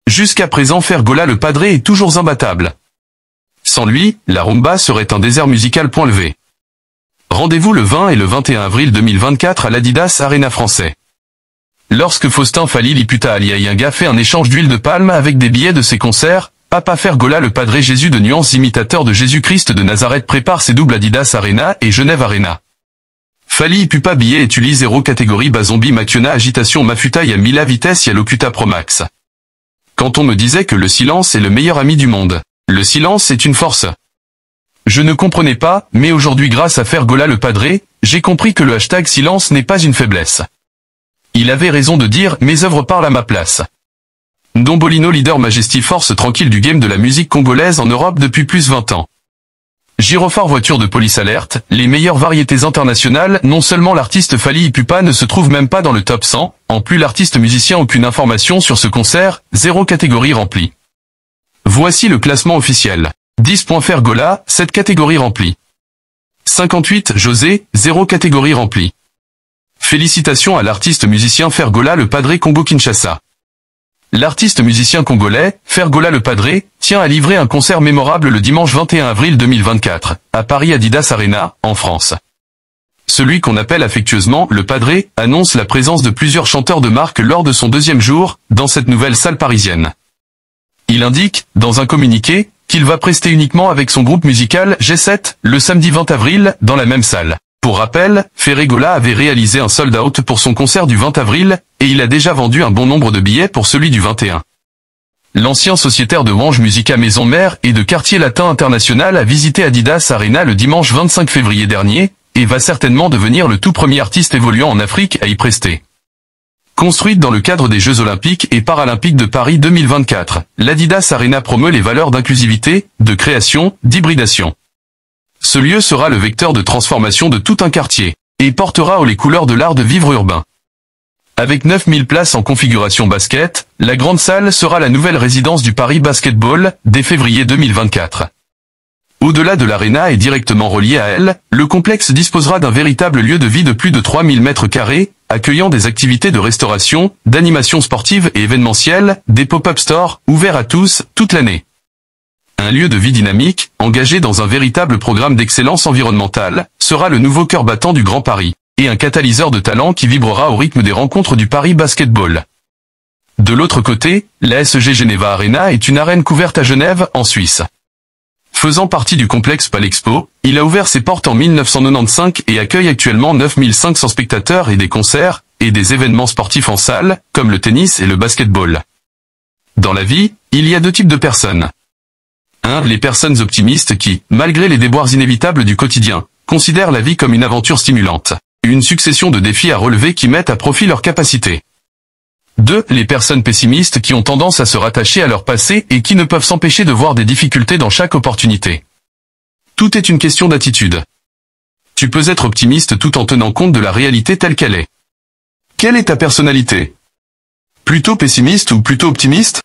Jusqu'à présent Fergola le Padré est toujours imbattable. Sans lui, la rumba serait un désert musical point levé. Rendez-vous le 20 et le 21 avril 2024 à l'Adidas Arena français. Lorsque Faustin Falli Liputa Aliayenga fait un échange d'huile de palme avec des billets de ses concerts, Papa Fergola le Padré Jésus de nuances imitateur de Jésus-Christ de Nazareth prépare ses doubles Adidas Arena et Genève Arena. Falli Ipupa billet Etuli 0 catégorie Bazombi Makiona Agitation Mafuta Yamila Vitesse Yalokuta Pro Max. Quand on me disait que le silence est le meilleur ami du monde, le silence est une force. Je ne comprenais pas, mais aujourd'hui grâce à Fergola le Padré, j'ai compris que le hashtag silence n'est pas une faiblesse. Il avait raison de dire « mes œuvres parlent à ma place ». Dombolino leader Majesty force tranquille du game de la musique congolaise en Europe depuis plus de 20 ans. Gyrophare voiture de police alerte, les meilleures variétés internationales, non seulement l'artiste Falli Ipupa ne se trouve même pas dans le top 100, en plus l'artiste musicien aucune information sur ce concert, 0 catégorie remplie. Voici le classement officiel. 10 points Fergola, 7 catégories remplies. 58 José, 0 catégorie remplie. Félicitations à l'artiste musicien Fergola le Padré Congo-Kinshasa. L'artiste musicien congolais, Fergola le Padré, tient à livrer un concert mémorable le dimanche 21 avril 2024, à Paris Adidas Arena, en France. Celui qu'on appelle affectueusement le Padré annonce la présence de plusieurs chanteurs de marque lors de son deuxième jour, dans cette nouvelle salle parisienne. Il indique, dans un communiqué, qu'il va prester uniquement avec son groupe musical G7, le samedi 20 avril, dans la même salle. Pour rappel, Fergola avait réalisé un sold out pour son concert du 20 avril, et il a déjà vendu un bon nombre de billets pour celui du 21. L'ancien sociétaire de Wange Musica Maison Mère et de Quartier Latin International a visité Adidas Arena le dimanche 25 février dernier, et va certainement devenir le tout premier artiste évoluant en Afrique à y prester. Construite dans le cadre des Jeux Olympiques et Paralympiques de Paris 2024, l'Adidas Arena promeut les valeurs d'inclusivité, de création, d'hybridation. Ce lieu sera le vecteur de transformation de tout un quartier, et portera haut les couleurs de l'art de vivre urbain. Avec 9000 places en configuration basket, la grande salle sera la nouvelle résidence du Paris Basketball, dès février 2024. Au-delà de l'aréna et directement relié à elle, le complexe disposera d'un véritable lieu de vie de plus de 3000 m², accueillant des activités de restauration, d'animation sportive et événementielle, des pop-up stores, ouverts à tous, toute l'année. Un lieu de vie dynamique, engagé dans un véritable programme d'excellence environnementale, sera le nouveau cœur battant du Grand Paris, et un catalyseur de talent qui vibrera au rythme des rencontres du Paris Basketball. De l'autre côté, la SG Geneva Arena est une arène couverte à Genève, en Suisse. Faisant partie du complexe Palexpo, il a ouvert ses portes en 1995 et accueille actuellement 9500 spectateurs et des concerts, et des événements sportifs en salle, comme le tennis et le basketball. Dans la vie, il y a deux types de personnes. 1. Les personnes optimistes qui, malgré les déboires inévitables du quotidien, considèrent la vie comme une aventure stimulante, une succession de défis à relever qui mettent à profit leurs capacités. 2. Les personnes pessimistes qui ont tendance à se rattacher à leur passé et qui ne peuvent s'empêcher de voir des difficultés dans chaque opportunité. Tout est une question d'attitude. Tu peux être optimiste tout en tenant compte de la réalité telle qu'elle est. Quelle est ta personnalité? Plutôt pessimiste ou plutôt optimiste?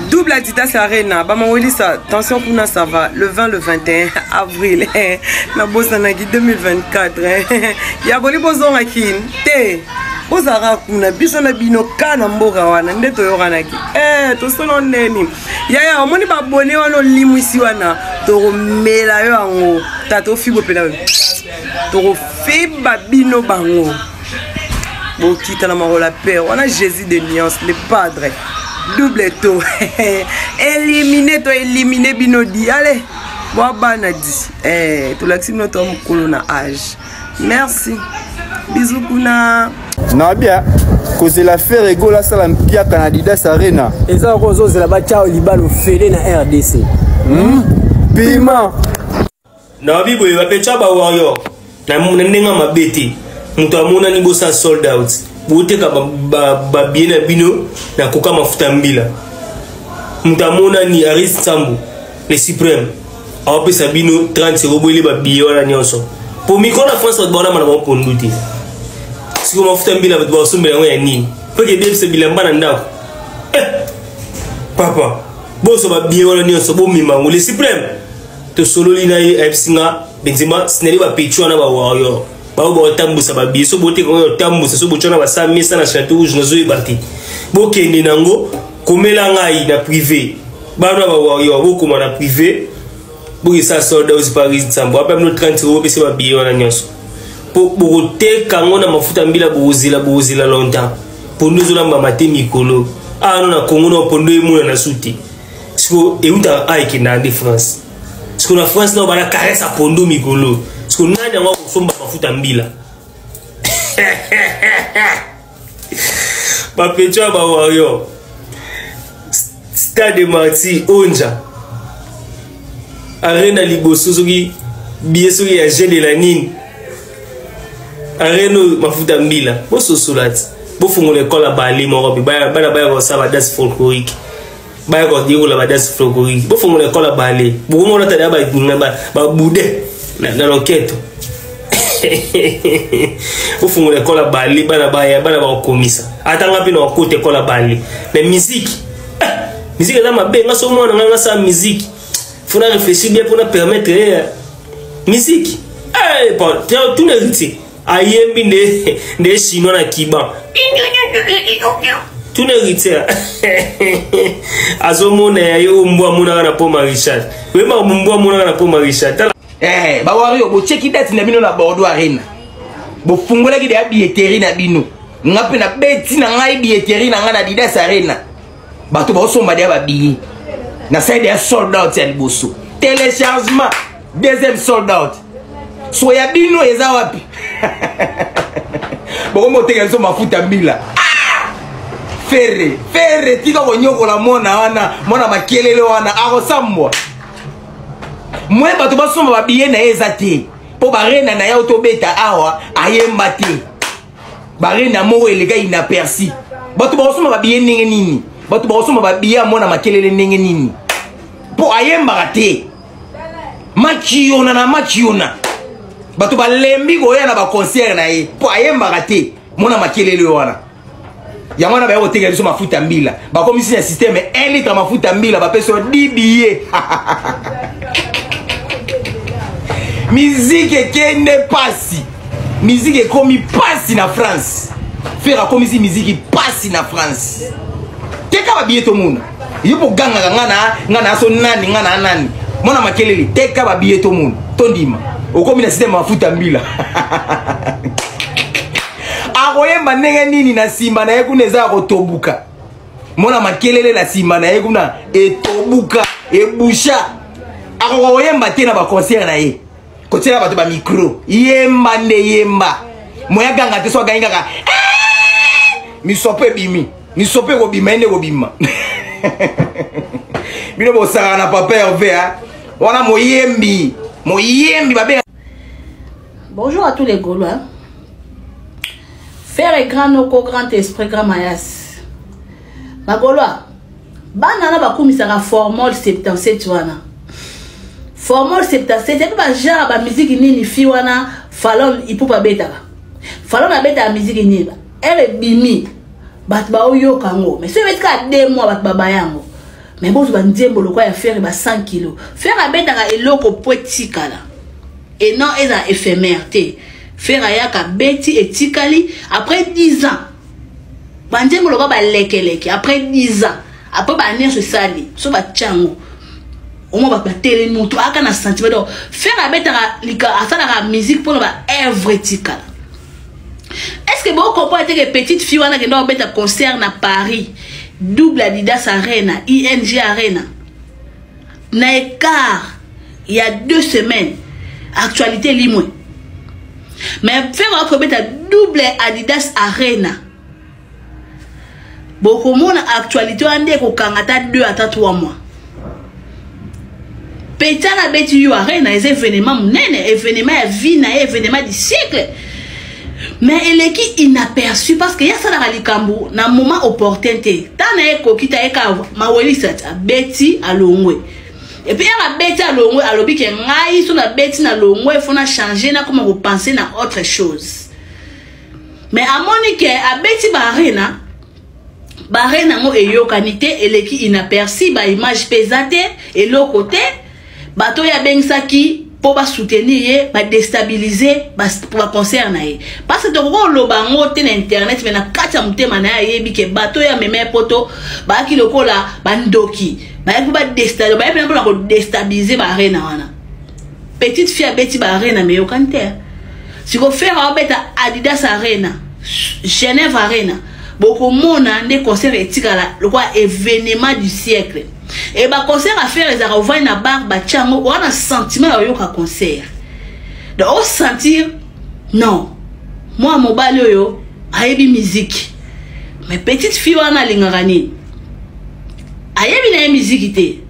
Double Adidas Arena, Bamawelisa, attention pour nous, ça va, le 20, le 21 avril, na Bosanagi 2024, Yaboli Bozongakin, te, Bozara kuna, Bisona Bino, Kana Mbogawana, Neto Yoranaki, to sono neni, Yaya, omoni babone wano limwisi wana, Toro mela yo ango, Tato fibo pena, Toro fiba bino bango, Bokita na marola père, on a Jésus de nuances, le padre. Double taux. Éliminer toi, éliminer binodi. Allez. Wabanadi. Tu l'acceptes notre homme âge. Merci. Bisous kuna. Nabia. Cause la faire ego la salam pia Canadidas Arena. Et ça cause la bataille libano félé na RDC. Piment. Nabi boy va pecha ba warrior. Na munenga mabeti. Mutu amuna ni bossa sold out. Boteka ba biena bino na koka mafuta mbila. Mutamona ni Aris Sambu le suprême. Ape sabino 30 euros boile ba biye wala nyonso. Pour micro na France ba bona mana ba ponduti. Siko mafuta mbila ba ba sombela ya nini? Peke debe se bilamba na ndako. Papa, boso ba biye wala nyonso bo mimango le suprême. To solo lina yi Epsinga Benzema sneli ba pechu na ba warrior. ba tambusa ba biso bote ko tambusa so bochona ba 100 na château rouge nazo ibati bokende nango komela ngai na privé bana ba yo bokoma na privé boki sa soldat aux Paris Nsambo apa mno 30 euros pese ba biyo na nyonso po bote kango na mafuta mbila bozila longtemps pour nous on a maté mikolo ah non na Congo no pondo emu na suti siko euta aiki na de France siko na France no bana caresse a pondo mikolo siko nani ngo kusomba mafuta mbila ba pecho ba wayo Stade Marti onja arena liboso soki bieso ya jeune de la nine arena mafuta mbila bo sosolati bo fungola école bali mo robi ba ko saba das folklorique ba ko digo la das folklorique bo fungola école bali bo mo na tada ba bude na loketo bo fungola école bali bana ba komisa atanga pino kote école bali mais musique là ma benga so mo na sa musique faut réfléchir bien pour nous permettre musique tout le rite ayembi ne chinois na kiba tout le rite azomona yo mbwa mona na po Richard wema mbwa mona na po Richard ba wario bo check date na bino na Bordeaux Arena bo fungola ki de billetterie na bino ngape na beti na ngai billetterie na ngana Adidas Arena bato ba osomba dia ba billet na side ya sold out ya liboso téléchargement deuxième sold out so ya bino eza wapi boko moteka so mafuta mbila ferre tika bonyoko la mona makelele wana akosambwa mwe bato basomba ba billet na ezate po barena na ya otobeta awa ayemba te barena moko elega inaperçu bato basomba ba billet ndenge nini bato basomba ba billet mona makelele ndenge nini po ayemba te machiona na machiona bato balembi goya na ba concert na ye po ayemba te mona makelele wana ya mwana ba yoteka liso mafuta mbila ba komisi na système 1 litre mafuta mbila ba peso 10 billets musique kende pasi musique komi pasi na France faire komisi musique pasi na France teka ba billet to muna yipo ganga ngana so nani mona makelele teka ba billet to muna tondima okomi na système mafuta mbila akoyemba ndenge nini na simba na ye kuna eza kotobuka mona makelele na simba na ye kuna etobuka ebusha akoyemba te na ba concert na ye kotiela bato ba micro yemba nde yemba moya ganga te so ganga ka misope bimi misope ko bima ende ko bima bino bo sara na papa hervé wana moyembi babe. Bonjour à tous les Gaulois. Faire et grand noko grand esprit grand mayas. Ma Gaulois, banana ba kumisaka formol 77 wana. Formol 77 et pas genre ba musique nini fi wana falon ipupa betaka. Falon na beta musique nini ba. Elle bimi bat ba oyo kango. Mais ce vetka 2 mois bat baba yango. Mais bon ba ndembo lokwa ya faire ba 100 kg. Faire a betaka eloko poetika là. Et non est à éphémère té. Faire ayaka beti et tikali après 10 ans. Bandembo lokwa ba lekeleke après 10 ans. Après ba ne se sali, so ba tchango. Au moins ba télé mutu aka na sentiment. Faire a betaka lika asala la musique pour ba œuvre tikala. Est-ce que vous comprenez que petite fille qui doit mettre un concert à Paris, double Adidas Arena, ING Arena, n'a écart il y a 2 semaines, actualité limoué. Mais faire un mettre double Adidas Arena, beaucoup de monde actualité on dit qu'on a 2 à 3 mois. Pétain la bête you Arena, les événements, événements à vie, événements du siècle. Mais elle est qui inaperçu parce que y a ça dans Likambo na moment opportun té tant na ekoki ta eka maweli sata beti alongwe et puis la beti alongwe alobi ke ngai so na beti na longwe faut na changer na comment repenser na autre chose mais à monique a beti barena mo eyokanité elle est qui inaperçu ba image pesante et l'autre côté bato ya bengsaki pour soutenir, déstabiliser le concert. Parce que tu le bango sur internet, mais na kati mute mana yebi ke bateau ya meme poto, ba ki lokola bandoki, ba déstabiliser ba arena wana. Petite fille beti ba arena mais yo kante. Si vous faites un Adidas Arena, Genève Arena, beaucoup de monde des concerts éthiques le événement du siècle. Et bah concert à faire les arrovailles na bar ba chango, on a un sentiment de un concert. Donc on sentir non. Moi mon bal yo ayebi musique. Mais petite fille on a lingani. Ayebi na musique té.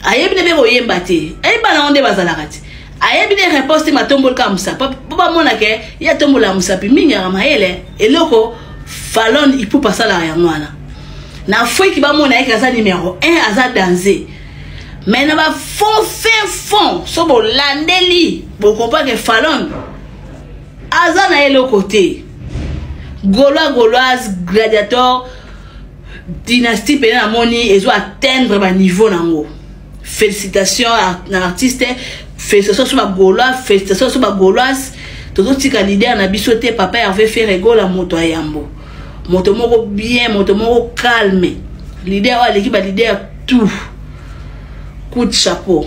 Ayebi na be oyemba té. Ayebi na onde bazalakati. Ayebi des réponses ma tombol comme ça papa mona ke ya tombola musapi minga maele eloko Fallon il peut passer la ya mwana na foi ki ba mona eka numéro 1 aza danser mais na ba fond so bo landeli bo comprendre que Fallon aza na ele côté Gauloise Gladiator dynastie pena moni ezo atteindre ba niveau nango. Félicitations à l'artiste, félicitations sur ma Gauloise, félicitations sur ma Gauloise. Tout ce qui est leader na bisoté papa avait fait rigolo la moto à Yambo. Moto moko bien, moto moko calme. Leader wa l'équipe leader tout. Coup de chapeau.